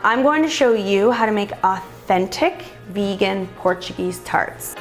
I'm going to show you how to make authentic vegan Portuguese tarts.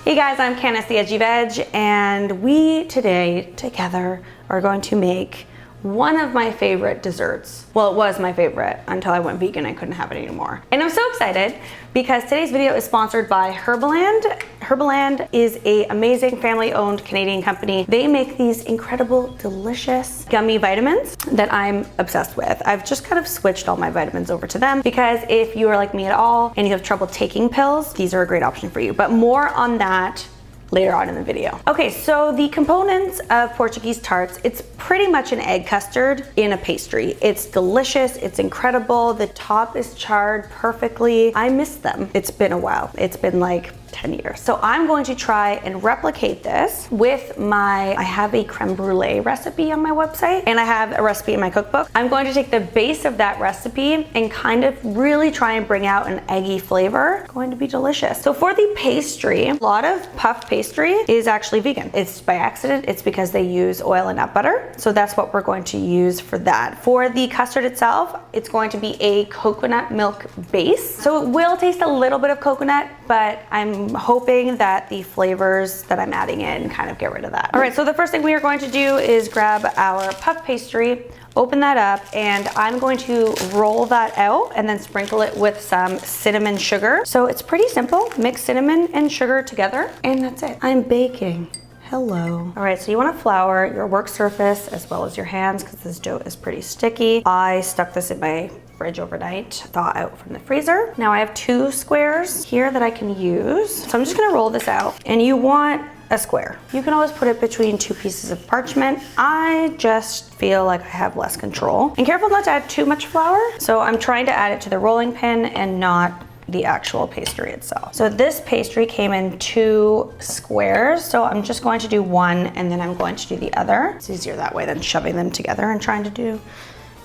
Hey guys, I'm Candice the Edgy Veg, and we today together are going to make one of my favorite desserts. Well, it was my favorite until I went vegan. I couldn't have it anymore. And I'm so excited because today's video is sponsored by Herbaland. Herbaland is an amazing family-owned Canadian company. They make these incredible, delicious gummy vitamins that I'm obsessed with. I've just kind of switched all my vitamins over to them because if you are like me at all and you have trouble taking pills, these are a great option for you. But more on that later on in the video. Okay, so the components of Portuguese tarts, it's pretty much an egg custard in a pastry. It's delicious, it's incredible. The top is charred perfectly. I miss them. It's been a while. It's been like 10 years. So I'm going to try and replicate this with I have a creme brulee recipe on my website and I have a recipe in my cookbook. I'm going to take the base of that recipe and kind of really try and bring out an eggy flavor. It's going to be delicious. So for the pastry, a lot of puff pastry is actually vegan. It's by accident. It's because they use oil and nut butter. So that's what we're going to use for that. For the custard itself, it's going to be a coconut milk base. So it will taste a little bit of coconut, but I'm hoping that the flavors that I'm adding in kind of get rid of that. All right, so the first thing we are going to do is grab our puff pastry, open that up, and I'm going to roll that out and then sprinkle it with some cinnamon sugar. So it's pretty simple. Mix cinnamon and sugar together, and that's it. I'm baking. Hello. All right, so you want to flour your work surface as well as your hands because this dough is pretty sticky. I stuck this in my fridge overnight, thaw out from the freezer. Now I have 2 squares here that I can use. So I'm just gonna roll this out, and you want a square. You can always put it between 2 pieces of parchment. I just feel like I have less control. And careful not to add too much flour. So I'm trying to add it to the rolling pin and not the actual pastry itself. So this pastry came in 2 squares. So I'm just going to do 1 and then I'm going to do the other. It's easier that way than shoving them together and trying to do,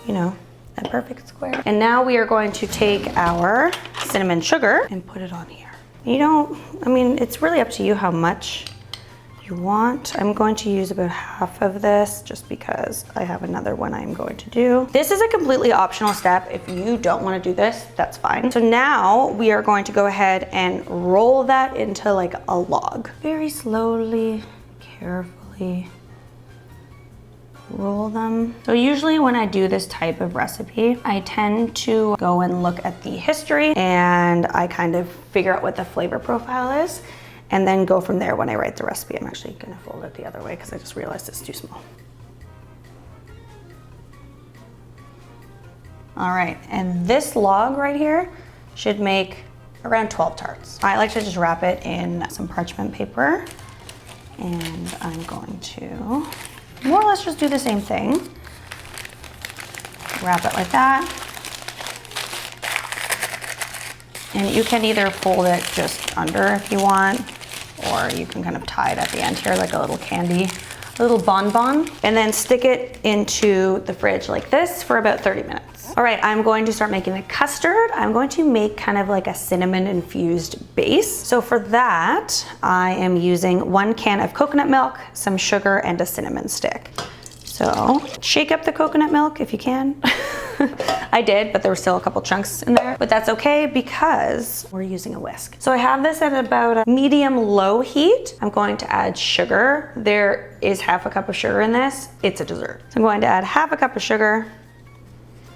you know, a perfect square. And now we are going to take our cinnamon sugar and put it on here. I mean, it's really up to you how much you want. I'm going to use about half of this just because I have another one I'm going to do. This is a completely optional step. If you don't want to do this, that's fine. So now we are going to go ahead and roll that into like a log. Very slowly, carefully roll them. So usually when I do this type of recipe, I tend to go and look at the history and I kind of figure out what the flavor profile is and then go from there when I write the recipe. I'm actually gonna fold it the other way because I just realized it's too small. All right, and this log right here should make around 12 tarts. I like to just wrap it in some parchment paper, and I'm going to more or less just do the same thing. Wrap it like that. And you can either fold it just under if you want, or you can kind of tie it at the end here like a little candy, a little bonbon, and then stick it into the fridge like this for about 30 minutes. All right, I'm going to start making the custard. I'm going to make kind of like a cinnamon infused base. So for that, I am using 1 can of coconut milk, some sugar, and a cinnamon stick. So shake up the coconut milk if you can. I did, but there were still a couple chunks in there, but that's okay because we're using a whisk. So I have this at about a medium-low heat. I'm going to add sugar. There is half a cup of sugar in this. It's a dessert. So I'm going to add half a cup of sugar.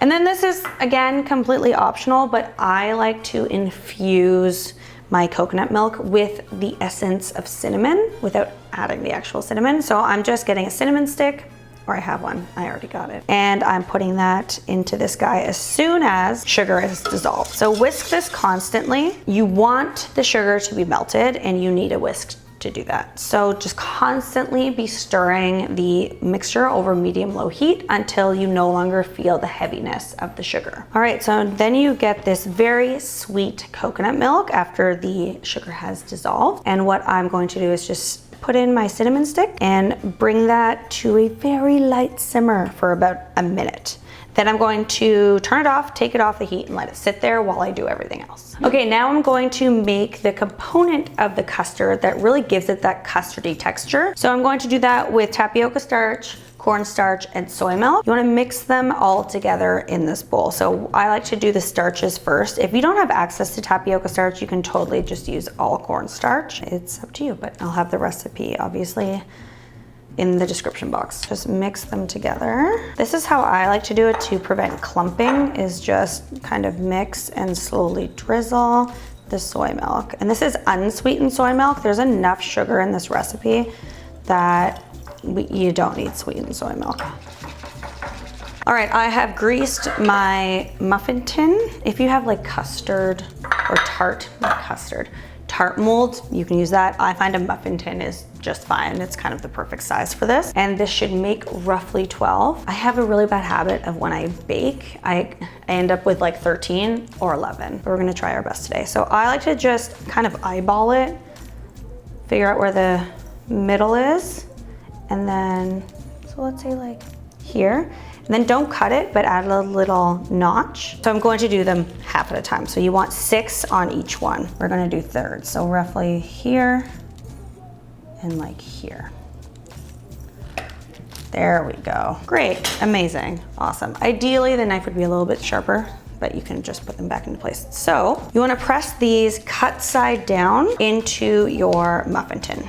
And then this is, again, completely optional, but I like to infuse my coconut milk with the essence of cinnamon without adding the actual cinnamon. So I'm just getting a cinnamon stick, or I have one, I already got it. And I'm putting that into this guy as soon as sugar is dissolved. So whisk this constantly. You want the sugar to be melted and you need a whisk to do that. So just constantly be stirring the mixture over medium-low heat until you no longer feel the heaviness of the sugar. All right, so then you get this very sweet coconut milk after the sugar has dissolved. And what I'm going to do is just put in my cinnamon stick and bring that to a very light simmer for about a minute. Then I'm going to turn it off, take it off the heat, and let it sit there while I do everything else. Okay, now I'm going to make the component of the custard that really gives it that custardy texture. So I'm going to do that with tapioca starch, cornstarch, and soy milk. You wanna mix them all together in this bowl. So I like to do the starches first. If you don't have access to tapioca starch, you can totally just use all cornstarch. It's up to you, but I'll have the recipe obviously in the description box. Just mix them together. This is how I like to do it to prevent clumping, is just kind of mix and slowly drizzle the soy milk. And this is unsweetened soy milk. There's enough sugar in this recipe that you don't need sweetened soy milk. All right, I have greased my muffin tin. If you have like custard or tart, not custard, tart mold, you can use that. I find a muffin tin is just fine. It's kind of the perfect size for this. And this should make roughly 12. I have a really bad habit of when I bake, I end up with like 13 or 11. But we're gonna try our best today. So I like to just kind of eyeball it, figure out where the middle is, and then, so let's say like here. And then don't cut it, but add a little notch. So I'm going to do them half at a time. So you want 6 on each one. We're gonna do thirds. So roughly here and like here. There we go. Great, amazing, awesome. Ideally, the knife would be a little bit sharper, but you can just put them back into place. So you wanna press these cut side down into your muffin tin.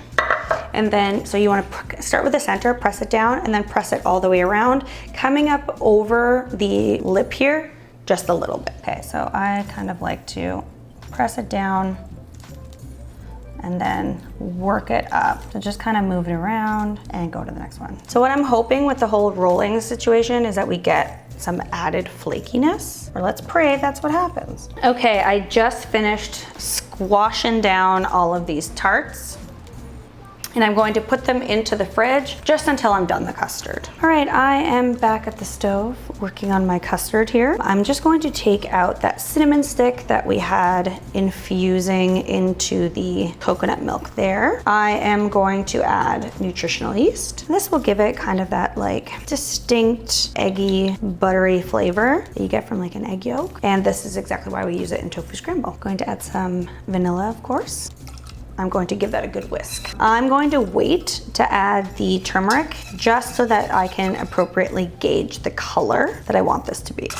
And then, so you wanna start with the center, press it down, and then press it all the way around, coming up over the lip here, just a little bit. Okay, so I kind of like to press it down and then work it up. So just kind of move it around and go to the next one. So what I'm hoping with the whole rolling situation is that we get some added flakiness, or let's pray that's what happens. Okay, I just finished squashing down all of these tarts, and I'm going to put them into the fridge just until I'm done the custard. All right, I am back at the stove working on my custard here. I'm just going to take out that cinnamon stick that we had infusing into the coconut milk there. I am going to add nutritional yeast. This will give it kind of that like distinct eggy, buttery flavor that you get from like an egg yolk. And this is exactly why we use it in tofu scramble. Going to add some vanilla, of course. I'm going to give that a good whisk. I'm going to wait to add the turmeric just so that I can appropriately gauge the color that I want this to be.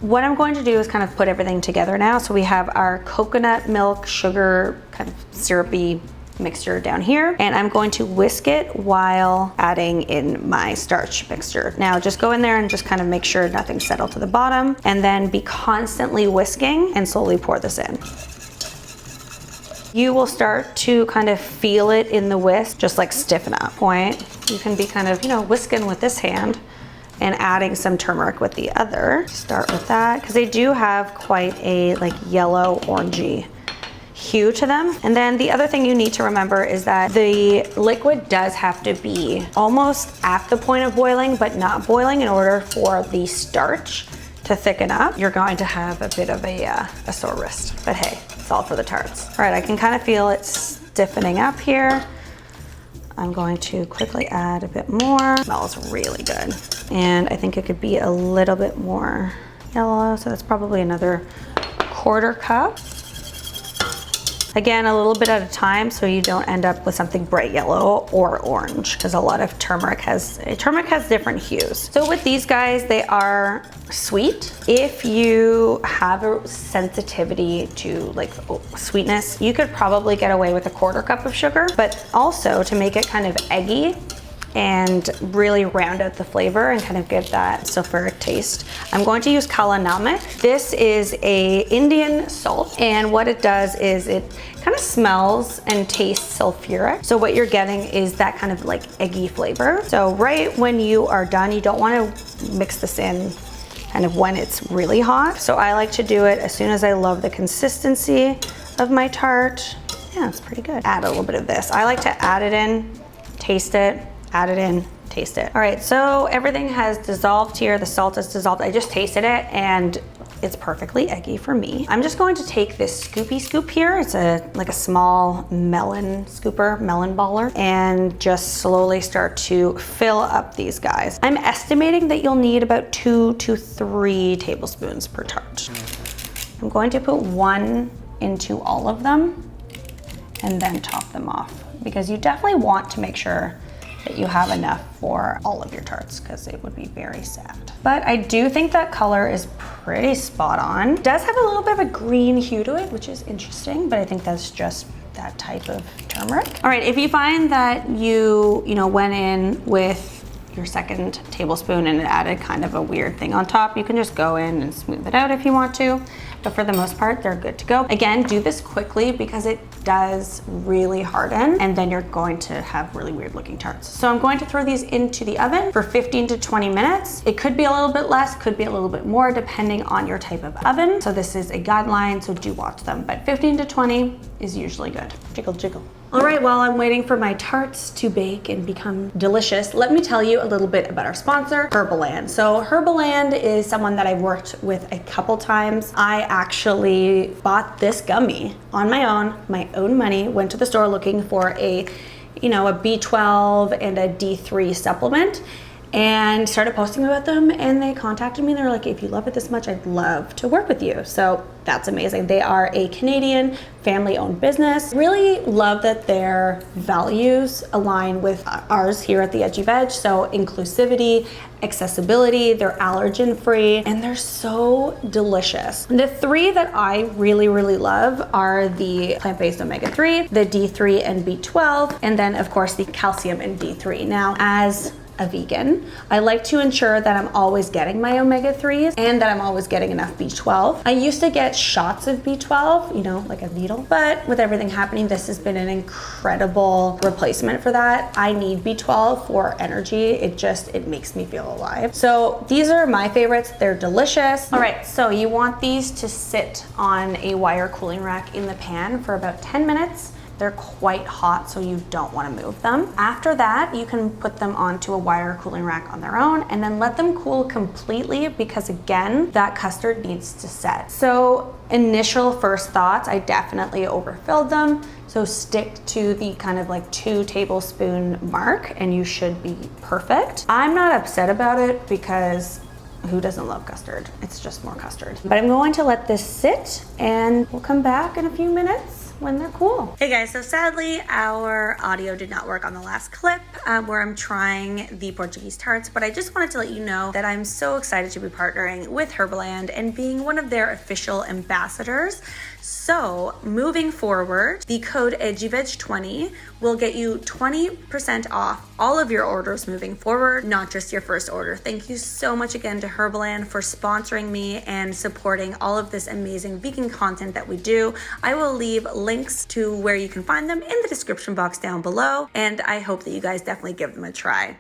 What I'm going to do is kind of put everything together now. So we have our coconut milk, sugar, kind of syrupy mixture down here, and I'm going to whisk it while adding in my starch mixture. Now just go in there and just kind of make sure nothing's settled to the bottom, and then be constantly whisking and slowly pour this in. You will start to kind of feel it in the whisk, just like stiffen up. Point. You can be kind of, whisking with this hand and adding some turmeric with the other. Start with that, because they do have quite a like yellow orangey hue to them. And then the other thing you need to remember is that the liquid does have to be almost at the point of boiling, but not boiling, in order for the starch to thicken up. You're going to have a bit of a sore wrist, but hey, it's all for the tarts. All right, I can kind of feel it stiffening up here. I'm going to quickly add a bit more. It smells really good. And I think it could be a little bit more yellow, so that's probably another 1/4 cup. Again, a little bit at a time so you don't end up with something bright yellow or orange, because a lot of turmeric has different hues. So with these guys, they are sweet. If you have a sensitivity to like sweetness, you could probably get away with a 1/4 cup of sugar, but also to make it kind of eggy and really round out the flavor and kind of give that sulfuric taste, I'm going to use Kala Namak. This is a Indian salt, and what it does is it kind of smells and tastes sulfuric. So what you're getting is that kind of like eggy flavor. So right when you are done, you don't want to mix this in kind of when it's really hot. So I like to do it as soon as I love the consistency of my tart. Yeah, it's pretty good. Add a little bit of this. I like to add it in, taste it, add it in, taste it. All right, so everything has dissolved here. The salt is dissolved. I just tasted it and it's perfectly eggy for me. I'm just going to take this scoopy scoop here. It's like a small melon scooper, melon baller, and just slowly start to fill up these guys. I'm estimating that you'll need about 2 to 3 tablespoons per tart. I'm going to put 1 into all of them and then top them off, because you definitely want to make sure that you have enough for all of your tarts, because it would be very sad. But I do think that color is pretty spot on. It does have a little bit of a green hue to it, which is interesting, but I think that's just that type of turmeric. All right, if you find that you went in with your second tablespoon and it added kind of a weird thing on top, you can just go in and smooth it out if you want to. But for the most part, they're good to go. Again, do this quickly because it does really harden, and then you're going to have really weird looking tarts. So I'm going to throw these into the oven for 15 to 20 minutes. It could be a little bit less, could be a little bit more, depending on your type of oven. So this is a guideline, so do watch them. But 15 to 20 is usually good. Jiggle, jiggle. All right, while I'm waiting for my tarts to bake and become delicious, let me tell you a little bit about our sponsor, Herbaland. So Herbaland is someone that I've worked with a couple times. I actually bought this gummy on my own money, went to the store looking for a B12 and a D3 supplement, and started posting about them, and they contacted me. They're like, if you love it this much, I'd love to work with you. So that's amazing. They are a Canadian family-owned business. Really love that their values align with ours here at the Edgy Veg. So inclusivity, accessibility, they're allergen-free, and they're so delicious. The three that I really, really love are the plant-based omega-3, the D3 and B12, and then of course the calcium and D3. Now, as a vegan, I like to ensure that I'm always getting my omega-3s and that I'm always getting enough B12. I used to get shots of B12, like a needle, but with everything happening, this has been an incredible replacement for that. I need B12 for energy. It makes me feel alive. So these are my favorites. They're delicious. All right, so you want these to sit on a wire cooling rack in the pan for about 10 minutes. They're quite hot, so you don't want to move them. After that, you can put them onto a wire cooling rack on their own and then let them cool completely, because again, that custard needs to set. So initial first thoughts, I definitely overfilled them. So stick to the kind of like 2 tablespoon mark and you should be perfect. I'm not upset about it because who doesn't love custard? It's just more custard. But I'm going to let this sit and we'll come back in a few minutes when they're cool. Hey guys, so sadly our audio did not work on the last clip where I'm trying the Portuguese tarts, but I just wanted to let you know that I'm so excited to be partnering with Herbaland and being one of their official ambassadors. So moving forward, the code EDGYVEG20 will get you 20% off all of your orders moving forward, not just your first order. Thank you so much again to Herbaland for sponsoring me and supporting all of this amazing vegan content that we do. I will leave links to where you can find them in the description box down below, and I hope that you guys definitely give them a try.